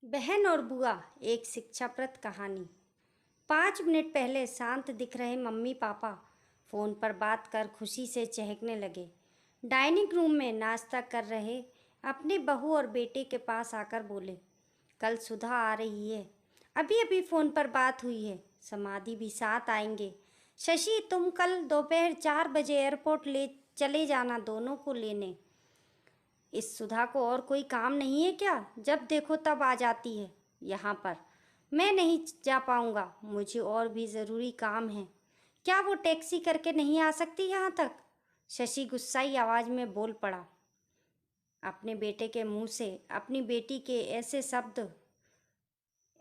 बहन और बुआ एक शिक्षाप्रद कहानी। 5 मिनट पहले शांत दिख रहे मम्मी पापा फोन पर बात कर खुशी से चहकने लगे। डाइनिंग रूम में नाश्ता कर रहे अपनी बहू और बेटे के पास आकर बोले, कल सुधा आ रही है, अभी अभी फोन पर बात हुई है, समाधि भी साथ आएंगे। शशि, तुम कल दोपहर 4 बजे एयरपोर्ट ले चले जाना, दोनों को लेने। इस सुधा को और कोई काम नहीं है क्या? जब देखो तब आ जाती है यहाँ पर। मैं नहीं जा पाऊँगा, मुझे और भी ज़रूरी काम है। क्या वो टैक्सी करके नहीं आ सकती यहाँ तक? शशि गुस्साई आवाज़ में बोल पड़ा। अपने बेटे के मुंह से अपनी बेटी के ऐसे शब्द,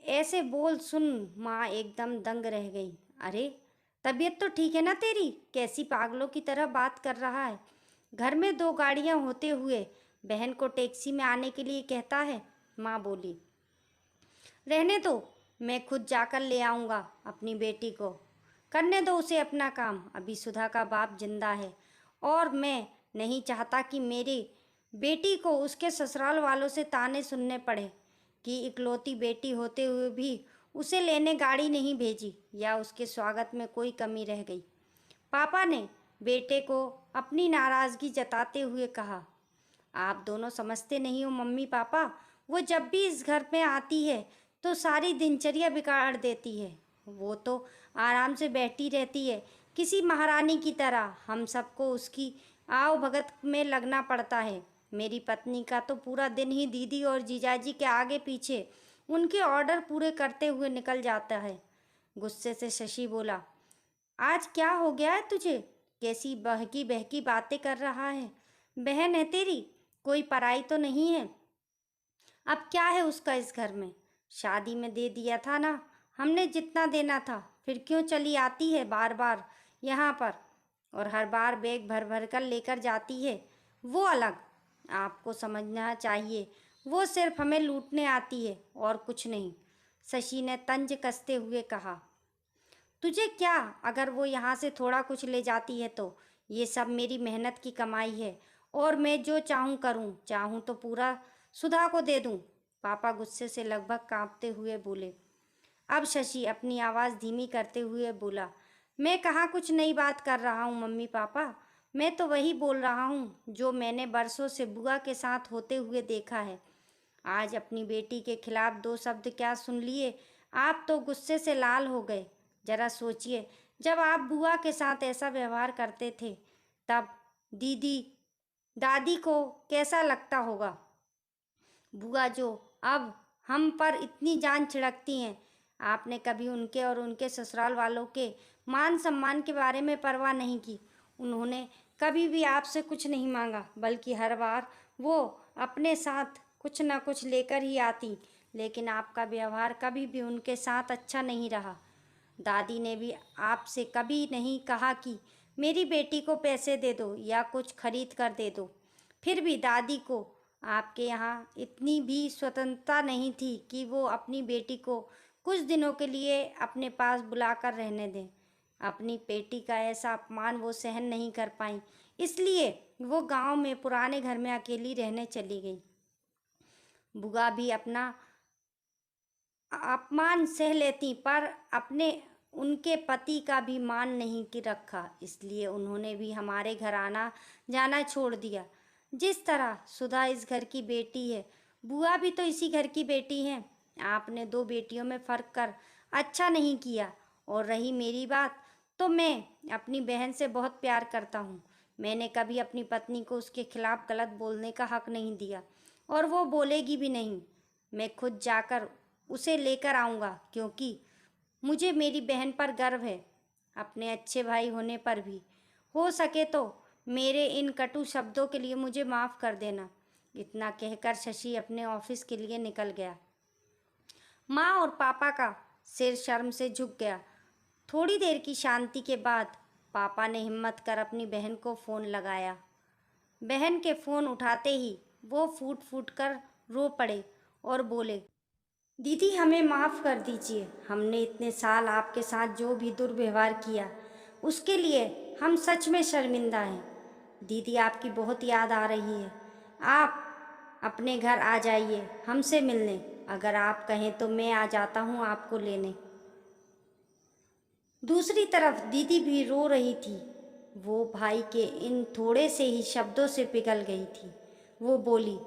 ऐसे बोल सुन माँ एकदम दंग रह गई। अरे, तबीयत तो ठीक है ना तेरी? कैसी पागलों की तरह बात कर रहा है? घर में 2 गाड़ियाँ होते हुए बहन को टैक्सी में आने के लिए कहता है, माँ बोली। रहने दो, मैं खुद जाकर ले आऊँगा अपनी बेटी को। करने दो उसे अपना काम, अभी सुधा का बाप जिंदा है और मैं नहीं चाहता कि मेरी बेटी को उसके ससुराल वालों से ताने सुनने पड़े कि इकलौती बेटी होते हुए भी उसे लेने गाड़ी नहीं भेजी या उसके स्वागत में कोई कमी रह गई। पापा ने बेटे को अपनी नाराज़गी जताते हुए कहा, आप दोनों समझते नहीं हो मम्मी पापा, वो जब भी इस घर में आती है तो सारी दिनचर्या बिगाड़ देती है। वो तो आराम से बैठी रहती है किसी महारानी की तरह, हम सबको उसकी आव भगत में लगना पड़ता है। मेरी पत्नी का तो पूरा दिन ही दीदी और जीजाजी के आगे पीछे उनके ऑर्डर पूरे करते हुए निकल जाता है। गुस्से से शशि बोला, आज क्या हो गया है तुझे? कैसी बहकी बहकी बातें कर रहा है? बहन है तेरी, कोई पराई तो नहीं है। अब क्या है उसका इस घर में? शादी में दे दिया था ना हमने जितना देना था, फिर क्यों चली आती है बार बार यहाँ पर और हर बार बैग भर भर कर लेकर जाती है? वो अलग, आपको समझना चाहिए, वो सिर्फ हमें लूटने आती है और कुछ नहीं। शशि ने तंज कसते हुए कहा, तुझे क्या अगर वो यहाँ से थोड़ा कुछ ले जाती है तो? ये सब मेरी मेहनत की कमाई है और मैं जो चाहूँ करूँ, चाहूँ तो पूरा सुधा को दे दूँ। पापा गुस्से से लगभग कांपते हुए बोले। अब शशि अपनी आवाज़ धीमी करते हुए बोला, मैं कहाँ कुछ नई बात कर रहा हूँ मम्मी पापा, मैं तो वही बोल रहा हूँ जो मैंने बरसों से बुआ के साथ होते हुए देखा है। आज अपनी बेटी के खिलाफ 2 शब्द क्या सुन लिए, आप तो गुस्से से लाल हो गए। जरा सोचिए, जब आप बुआ के साथ ऐसा व्यवहार करते थे तब दीदी दादी को कैसा लगता होगा? बुआ जो अब हम पर इतनी जान छिड़कती हैं, आपने कभी उनके और उनके ससुराल वालों के मान सम्मान के बारे में परवाह नहीं की। उन्होंने कभी भी आपसे कुछ नहीं मांगा, बल्कि हर बार वो अपने साथ कुछ ना कुछ लेकर ही आती, लेकिन आपका व्यवहार कभी भी उनके साथ अच्छा नहीं रहा। दादी ने भी आपसे कभी नहीं कहा कि मेरी बेटी को पैसे दे दो या कुछ खरीद कर दे दो। फिर भी दादी को आपके यहाँ इतनी भी स्वतंत्रता नहीं थी कि वो अपनी बेटी को कुछ दिनों के लिए अपने पास बुलाकर रहने दें। अपनी बेटी का ऐसा अपमान वो सहन नहीं कर पाई, इसलिए वो गांव में पुराने घर में अकेली रहने चली गई। बुआ भी अपना अपमान सह लेती पर अपने उनके पति का भी मान नहीं कि रखा, इसलिए उन्होंने भी हमारे घर आना जाना छोड़ दिया। जिस तरह सुधा इस घर की बेटी है, बुआ भी तो इसी घर की बेटी हैं। आपने 2 बेटियों में फ़र्क कर अच्छा नहीं किया। और रही मेरी बात, तो मैं अपनी बहन से बहुत प्यार करता हूँ। मैंने कभी अपनी पत्नी को उसके खिलाफ गलत बोलने का हक नहीं दिया और वो बोलेगी भी नहीं। मैं खुद जाकर उसे लेकर आऊँगा, क्योंकि मुझे मेरी बहन पर गर्व है, अपने अच्छे भाई होने पर भी। हो सके तो मेरे इन कटु शब्दों के लिए मुझे माफ़ कर देना। इतना कहकर शशि अपने ऑफिस के लिए निकल गया। माँ और पापा का सिर शर्म से झुक गया। थोड़ी देर की शांति के बाद पापा ने हिम्मत कर अपनी बहन को फ़ोन लगाया। बहन के फ़ोन उठाते ही वो फूट फूट कर रो पड़े और बोले, दीदी हमें माफ़ कर दीजिए, हमने इतने साल आपके साथ जो भी दुर्व्यवहार किया उसके लिए हम सच में शर्मिंदा हैं। दीदी आपकी बहुत याद आ रही है, आप अपने घर आ जाइए हमसे मिलने, अगर आप कहें तो मैं आ जाता हूँ आपको लेने। दूसरी तरफ दीदी भी रो रही थी। वो भाई के इन थोड़े से ही शब्दों से पिघल गई थी। वो बोली,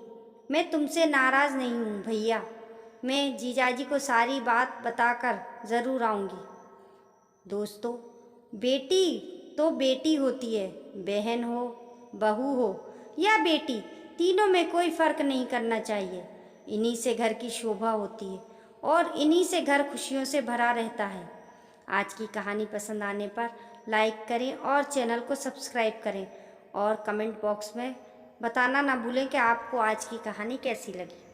मैं तुमसे नाराज़ नहीं हूँ भैया, मैं जीजाजी को सारी बात बताकर ज़रूर आऊँगी। दोस्तों, बेटी तो बेटी होती है, बहन हो, बहू हो या बेटी, तीनों में कोई फ़र्क नहीं करना चाहिए। इन्हीं से घर की शोभा होती है और इन्हीं से घर खुशियों से भरा रहता है। आज की कहानी पसंद आने पर लाइक करें और चैनल को सब्सक्राइब करें और कमेंट बॉक्स में बताना ना भूलें कि आपको आज की कहानी कैसी लगी।